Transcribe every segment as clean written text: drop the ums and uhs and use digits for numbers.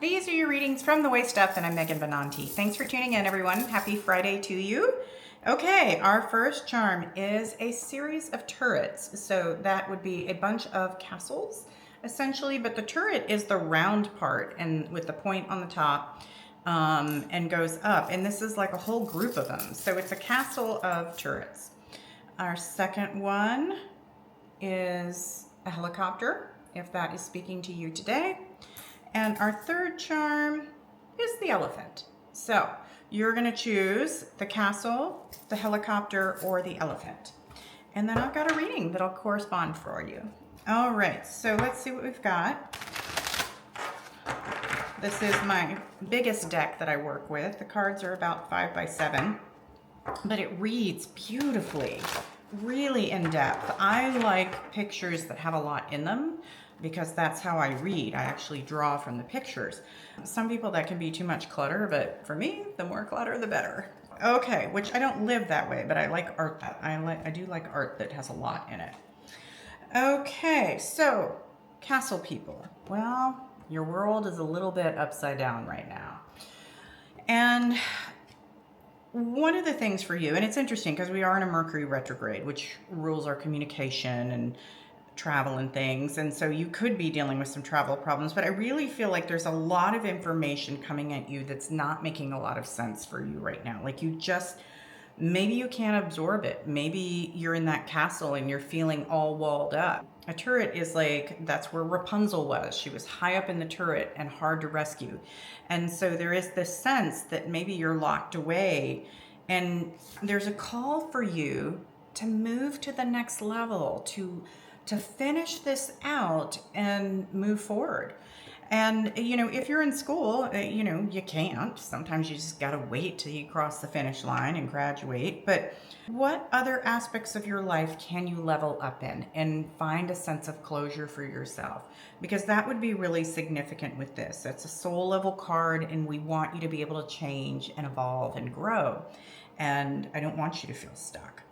These are your readings from The Waist Up, and I'm Megan Benanti. Thanks for tuning in, everyone. Happy Friday to you. Okay, our first charm is a series of turrets. So that would be a bunch of castles, essentially, but the turret is the round part and with the point on the top and goes up. And this is like a whole group of them. So it's a castle of turrets. Our second one is a helicopter, if that is speaking to you today. And our third charm is the elephant. So you're going to choose the castle, the helicopter, or the elephant. And then I've got a reading that'll correspond for you. All right, so let's see what we've got. This is my biggest deck that I work with. The cards are about 5 by 7, but it reads beautifully, really in depth. I like pictures that have a lot in them, because that's how I read. I actually draw from the pictures. Some people that can be too much clutter, but for me, the more clutter, the better. Okay, which I don't live that way, but I like art. I do like art that has a lot in it. Okay, so castle people. Well, your world is a little bit upside down right now. And one of the things for you, and it's interesting because we are in a Mercury retrograde, which rules our communication and travel and things, and so you could be dealing with some travel problems, but I really feel like there's a lot of information coming at you that's not making a lot of sense for you right now. Like maybe you can't absorb it. Maybe you're in that castle and you're feeling all walled up. A turret is like, that's where Rapunzel was. She was high up in the turret and hard to rescue. And so there is this sense that maybe you're locked away, and there's a call for you to move to the next level, to finish this out and move forward. And, if you're in school, you can't. Sometimes you just got to wait till you cross the finish line and graduate. But what other aspects of your life can you level up in and find a sense of closure for yourself? Because that would be really significant with this. It's a soul level card, and we want you to be able to change and evolve and grow. And I don't want you to feel stuck.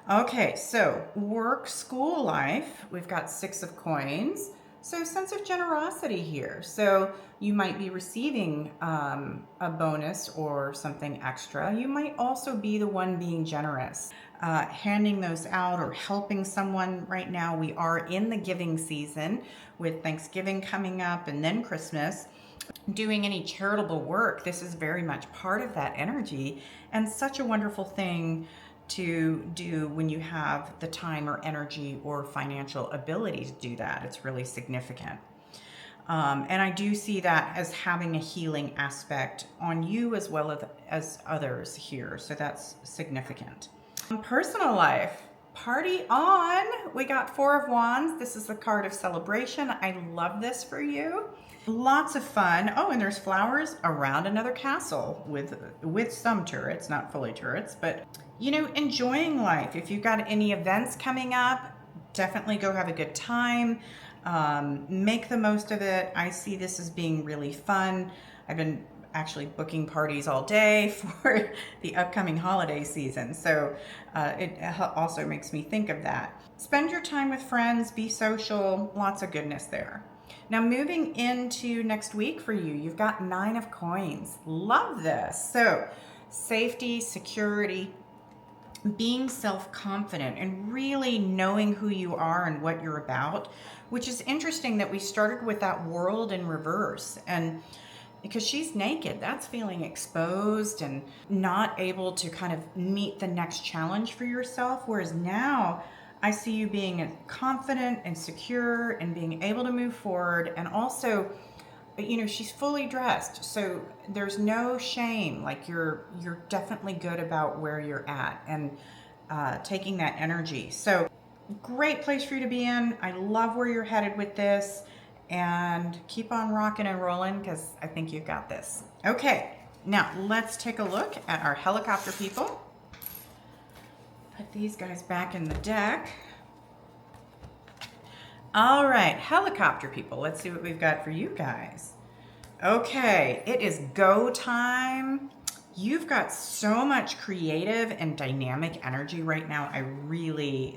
Okay, so work, school life, we've got 6 of coins. So sense of generosity here. So you might be receiving a bonus or something extra. You might also be the one being generous, handing those out or helping someone. Right now we are in the giving season with Thanksgiving coming up and then Christmas. Doing any charitable work, this is very much part of that energy, and such a wonderful thing to do when you have the time or energy or financial ability to do that. It's really significant. And I do see that as having a healing aspect on you as well as others here. So that's significant. Personal life, party on. We got 4 of Wands. This is the card of celebration. I love this for you. Lots of fun. Oh, and there's flowers around another castle with some turrets, not fully turrets, but enjoying life. If you've got any events coming up, definitely go have a good time. Make the most of it. I see this as being really fun. I've been actually booking parties all day for the upcoming holiday season. So it also makes me think of that. Spend your time with friends, be social, lots of goodness there. Now moving into next week for you, you've got 9 of coins. Love this. So safety, security, being self-confident, and really knowing who you are and what you're about, which is interesting that we started with that world in reverse. And because she's naked, that's feeling exposed and not able to kind of meet the next challenge for yourself. Whereas now I see you being confident and secure and being able to move forward. And also, she's fully dressed, so there's no shame. Like you're definitely good about where you're at and taking that energy. So great place for you to be in. I love where you're headed with this, and keep on rocking and rolling, because I think you've got this. Okay, now let's take a look at our helicopter people. Put these guys back in the deck. All right, helicopter people, let's see what we've got for you guys. Okay, it is go time. You've got so much creative and dynamic energy right now.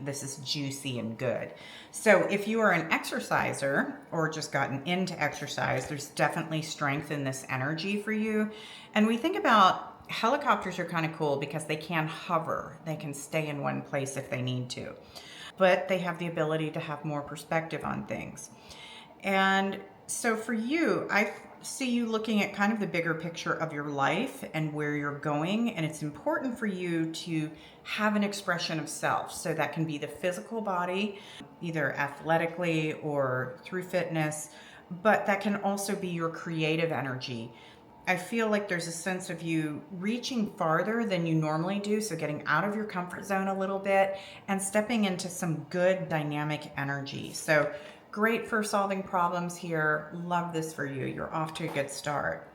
This is juicy and good. So if you are an exerciser or just gotten into exercise, there's definitely strength in this energy for you. And we think about helicopters are kind of cool because they can hover. They can stay in one place if they need to, but they have the ability to have more perspective on things. And so for you, I see you looking at kind of the bigger picture of your life and where you're going. And it's important for you to have an expression of self. So that can be the physical body, either athletically or through fitness, but that can also be your creative energy. I feel like there's a sense of you reaching farther than you normally do. So getting out of your comfort zone a little bit and stepping into some good dynamic energy. So great for solving problems here. Love this for you. You're off to a good start.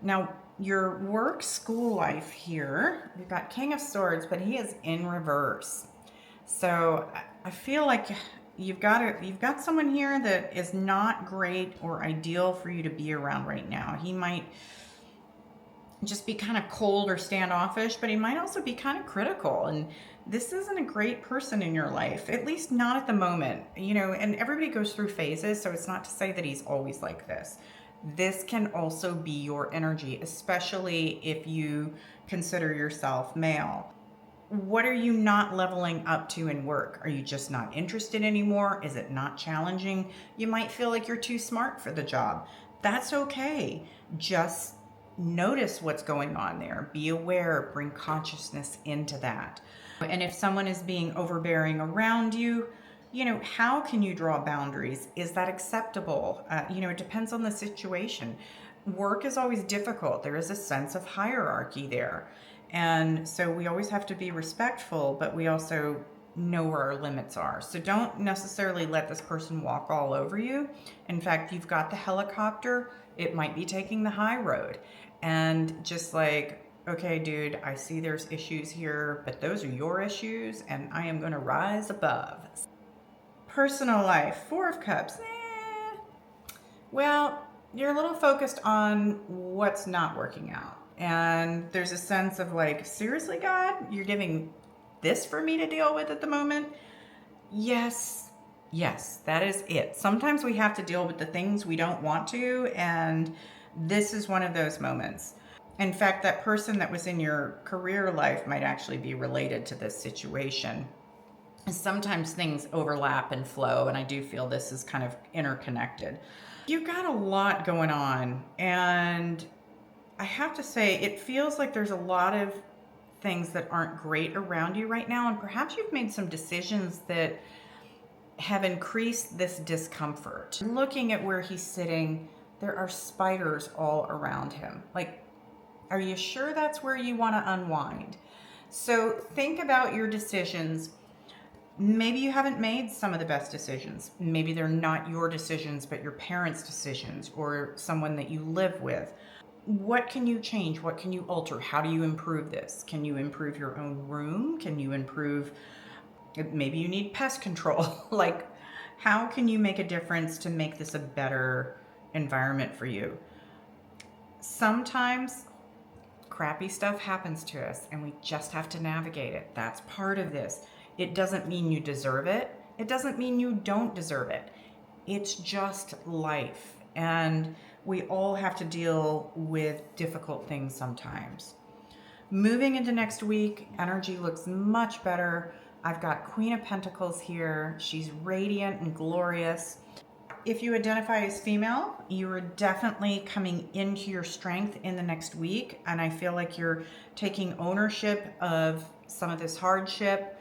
Now, your work school life here, we've got King of Swords, but he is in reverse. So I feel like you've got someone here that is not great or ideal for you to be around right now. He might just be kind of cold or standoffish, but he might also be kind of critical. And this isn't a great person in your life, at least not at the moment, and everybody goes through phases. So it's not to say that he's always like this. This can also be your energy, especially if you consider yourself male. What are you not leveling up to in work? Are you just not interested anymore? Is it not challenging? You might feel like you're too smart for the job. That's okay. Just notice what's going on there. Be aware, bring consciousness into that. And if someone is being overbearing around you, how can you draw boundaries? Is that acceptable? It depends on the situation. Work is always difficult. There is a sense of hierarchy there. And so we always have to be respectful, but we also know where our limits are. So don't necessarily let this person walk all over you. In fact, you've got the helicopter. It might be taking the high road. And just like, okay, dude, I see there's issues here, but those are your issues, and I am going to rise above. Personal life, Four of Cups. Well, you're a little focused on what's not working out. And there's a sense of like, seriously, God, you're giving this for me to deal with at the moment? Yes, that is it. Sometimes we have to deal with the things we don't want to, and this is one of those moments. In fact, that person that was in your career life might actually be related to this situation. Sometimes things overlap and flow, and I do feel this is kind of interconnected. You've got a lot going on, and I have to say, it feels like there's a lot of things that aren't great around you right now, and perhaps you've made some decisions that have increased this discomfort. Looking at where he's sitting, there are spiders all around him. Like, are you sure that's where you want to unwind? So think about your decisions. Maybe you haven't made some of the best decisions. Maybe they're not your decisions, but your parents' decisions or someone that you live with. What can you change? What can you alter? How do you improve this? Can you improve your own room? Can you improve, maybe you need pest control? Like, how can you make a difference to make this a better environment for you? Sometimes crappy stuff happens to us and we just have to navigate it. That's part of this. It doesn't mean you deserve it. It doesn't mean you don't deserve it. It's just life. And we all have to deal with difficult things sometimes. Moving into next week, energy looks much better. I've got Queen of Pentacles here. She's radiant and glorious. If you identify as female, you are definitely coming into your strength in the next week. And I feel like you're taking ownership of some of this hardship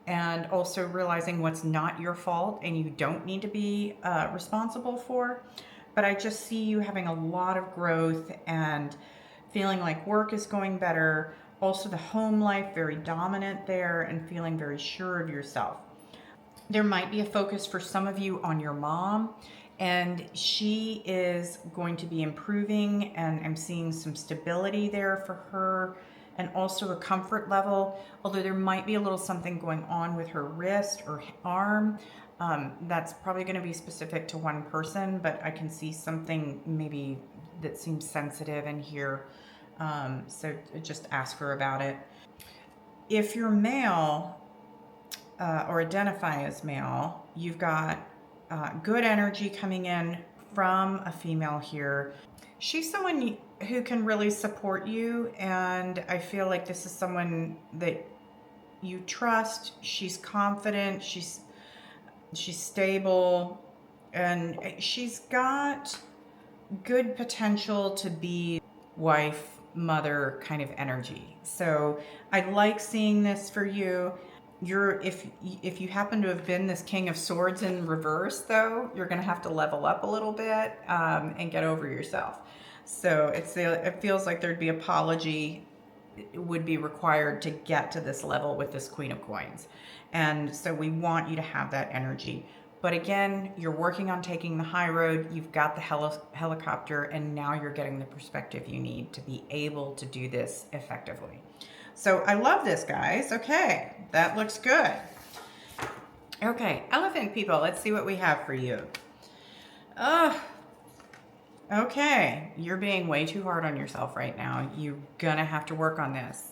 and also realizing what's not your fault and you don't need to be responsible for. But I just see you having a lot of growth and feeling like work is going better. Also the home life, very dominant there, and feeling very sure of yourself. There might be a focus for some of you on your mom, and she is going to be improving, and I'm seeing some stability there for her and also a comfort level, although there might be a little something going on with her wrist or arm. That's probably going to be specific to one person, but I can see something maybe that seems sensitive in here So just ask her about it. If you're male, or identify as male, you've got good energy coming in from a female here. She's someone who can really support you, and I feel like this is someone that you trust. She's confident, she's stable, and she's got good potential to be wife, mother kind of energy. So I like seeing this for you. If you happen to have been this King of Swords in reverse, though, you're going to have to level up a little bit, and get over yourself. So it feels like there'd be apology would be required to get to this level with this Queen of Coins. And so we want you to have that energy. But again, you're working on taking the high road. You've got the helicopter, and now you're getting the perspective you need to be able to do this effectively. So I love this, guys. Okay, that looks good. Okay, elephant people, let's see what we have for you. Okay, you're being way too hard on yourself right now. You're gonna have to work on this.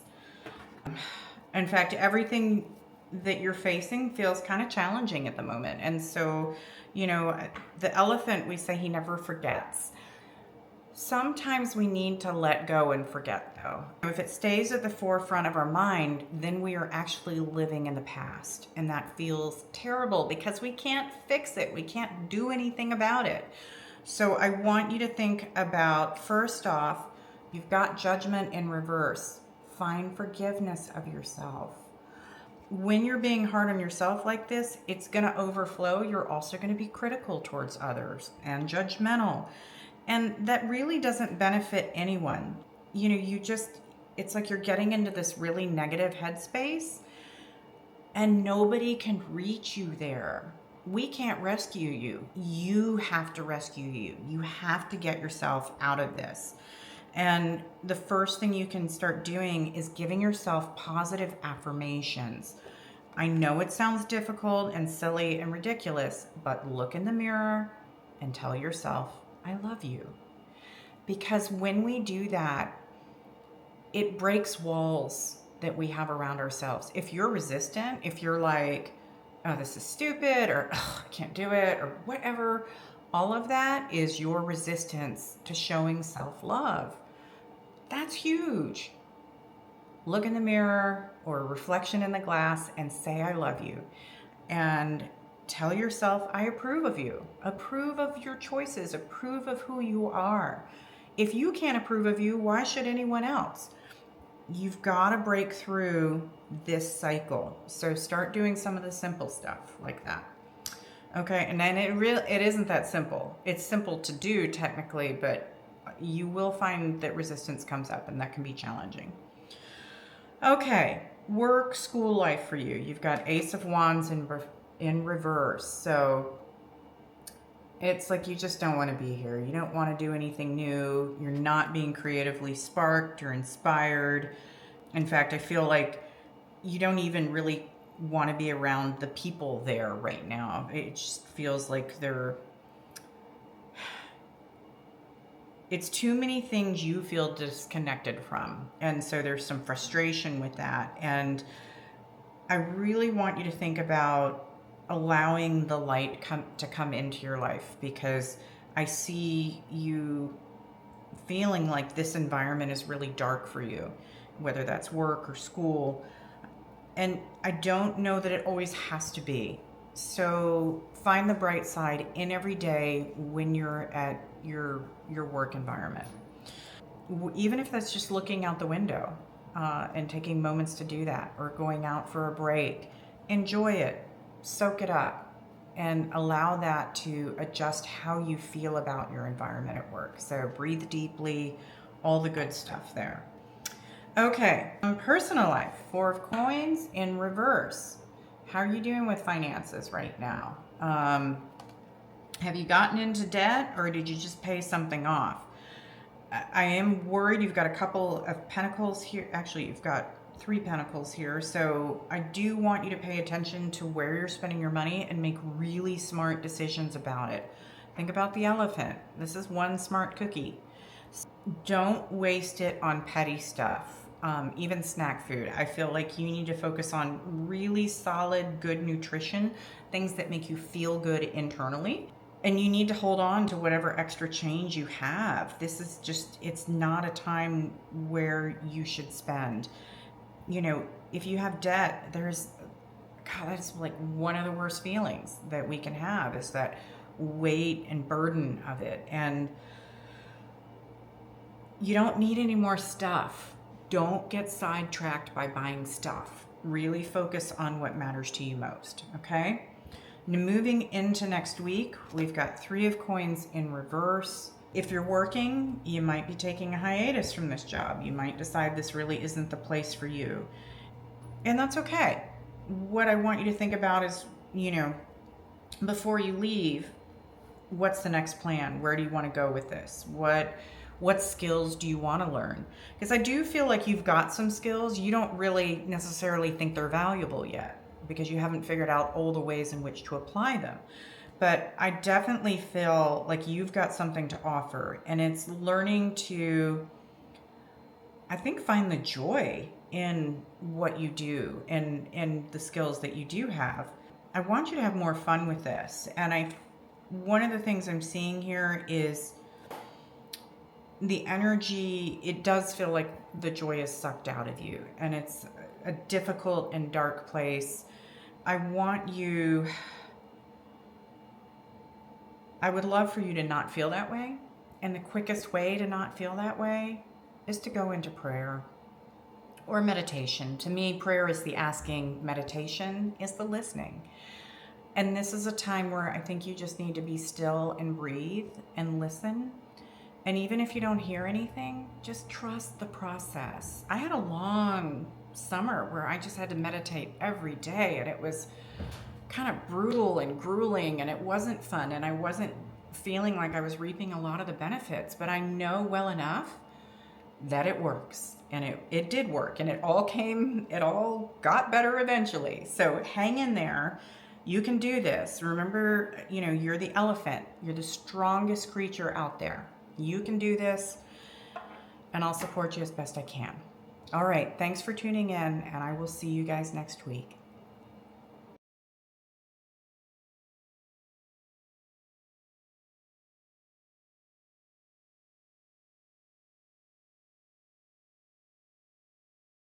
In fact, everything that you're facing feels kind of challenging at the moment. And so, you know, the elephant, we say he never forgets. Sometimes we need to let go and forget, though. If it stays at the forefront of our mind, then we are actually living in the past. And that feels terrible because we can't fix it. We can't do anything about it. So I want you to think about, first off, you've got judgment in reverse. Find forgiveness of yourself. When you're being hard on yourself like this, it's going to overflow. You're also going to be critical towards others and judgmental. And that really doesn't benefit anyone. You know, it's like you're getting into this really negative headspace and nobody can reach you there. We can't rescue you. You have to rescue you. You have to get yourself out of this. And the first thing you can start doing is giving yourself positive affirmations. I know it sounds difficult and silly and ridiculous, but look in the mirror and tell yourself, I love you. Because when we do that, it breaks walls that we have around ourselves. If you're resistant, if you're like, oh, this is stupid, or oh, I can't do it, or whatever, all of that is your resistance to showing self-love. That's huge. Look in the mirror or a reflection in the glass and say, I love you. And tell yourself, I approve of you. Approve of your choices. Approve of who you are. If you can't approve of you, why should anyone else? You've got to break through this cycle. So start doing some of the simple stuff like that. Okay, and then it isn't that simple. It's simple to do technically, but you will find that resistance comes up and that can be challenging. Okay, work, school life for you. You've got Ace of Wands in reverse. So it's like you just don't want to be here. You don't want to do anything new. You're not being creatively sparked or inspired. In fact, I feel like you don't even really want to be around the people there right now. It just feels like it's too many things you feel disconnected from. And so there's some frustration with that. And I really want you to think about allowing the light to come into your life, because I see you feeling like this environment is really dark for you, whether that's work or school. And I don't know that it always has to be. So find the bright side in every day when you're at your work environment. Even if that's just looking out the window and taking moments to do that, or going out for a break. Enjoy it, soak it up, and allow that to adjust how you feel about your environment at work. So breathe deeply, all the good stuff there. Okay, personal life, Four of Coins in reverse. How are you doing with finances right now? Have you gotten into debt, or did you just pay something off? I am worried. You've got a couple of pentacles here. Actually, you've got 3 pentacles here. So I do want you to pay attention to where you're spending your money and make really smart decisions about it. Think about the elephant. This is one smart cookie. Don't waste it on petty stuff, even snack food. I feel like you need to focus on really solid, good nutrition, things that make you feel good internally. And you need to hold on to whatever extra change you have. This is just, it's not a time where you should spend. You know, if you have debt, God, that's like one of the worst feelings that we can have, is that weight and burden of it. And you don't need any more stuff. Don't get sidetracked by buying stuff. Really focus on what matters to you most, okay? Now, moving into next week, we've got 3 of coins in reverse. If you're working, you might be taking a hiatus from this job. You might decide this really isn't the place for you. And that's okay. What I want you to think about is, before you leave, what's the next plan? Where do you want to go with this? What skills do you want to learn? Because I do feel like you've got some skills. You don't really necessarily think they're valuable yet because you haven't figured out all the ways in which to apply them. But I definitely feel like you've got something to offer, and it's learning to, I think, find the joy in what you do and the skills that you do have. I want you to have more fun with this. And one of the things I'm seeing here is the energy. It does feel like the joy is sucked out of you, and it's a difficult and dark place. I would love for you to not feel that way. And the quickest way to not feel that way is to go into prayer or meditation. To me, prayer is the asking, meditation is the listening. And this is a time where I think you just need to be still and breathe and listen. And even if you don't hear anything, just trust the process. I had a long summer where I just had to meditate every day, and it was kind of brutal and grueling, and it wasn't fun, and I wasn't feeling like I was reaping a lot of the benefits. But I know well enough that it works, and it did work, and it all got better eventually. So hang in there. You can do this. Remember, you're the elephant. You're the strongest creature out there. You can do this, and I'll support you as best I can. All right, thanks for tuning in, and I will see you guys next week.